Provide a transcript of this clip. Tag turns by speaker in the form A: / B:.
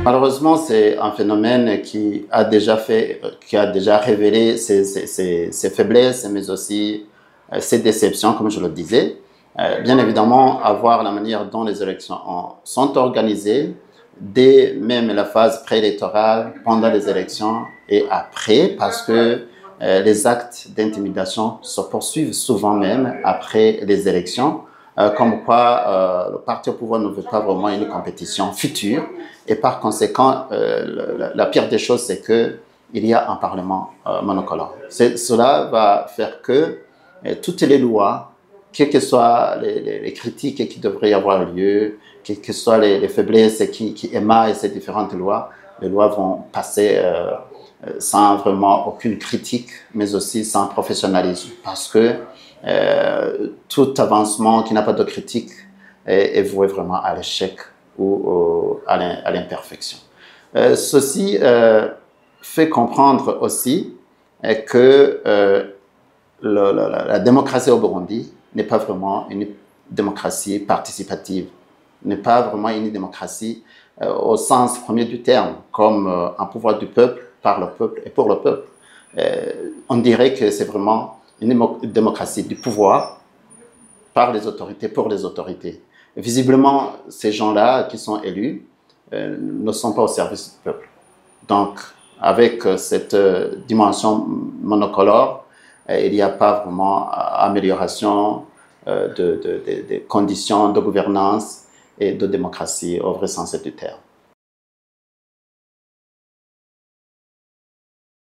A: Malheureusement, c'est un phénomène qui a déjà révélé ses faiblesses, mais aussi ses déceptions, comme je le disais. Bien évidemment, avoir la manière dont les élections sont organisées, dès même la phase préélectorale, pendant les élections et après, parce que les actes d'intimidation se poursuivent souvent même après les élections, comme quoi le parti au pouvoir ne veut pas vraiment une compétition future. Et par conséquent, la pire des choses, c'est qu'il y a un Parlement monocolore. Cela va faire que toutes les lois, quelles que soient les critiques qui devraient avoir lieu, quelles que soient les faiblesses qui émaillent ces différentes lois, les lois vont passer sans vraiment aucune critique, mais aussi sans professionnalisme. Parce que tout avancement qui n'a pas de critique est voué vraiment à l'échec ou à l'imperfection. Ceci fait comprendre aussi que la démocratie au Burundi n'est pas vraiment une démocratie participative, n'est pas vraiment une démocratie au sens premier du terme, comme un pouvoir du peuple, par le peuple et pour le peuple. On dirait que c'est vraiment une démocratie du pouvoir, par les autorités, pour les autorités. Et visiblement, ces gens-là qui sont élus ne sont pas au service du peuple. Donc, avec cette dimension monocolore, il n'y a pas vraiment amélioration des conditions de gouvernance et de démocratie au vrai sens du terme.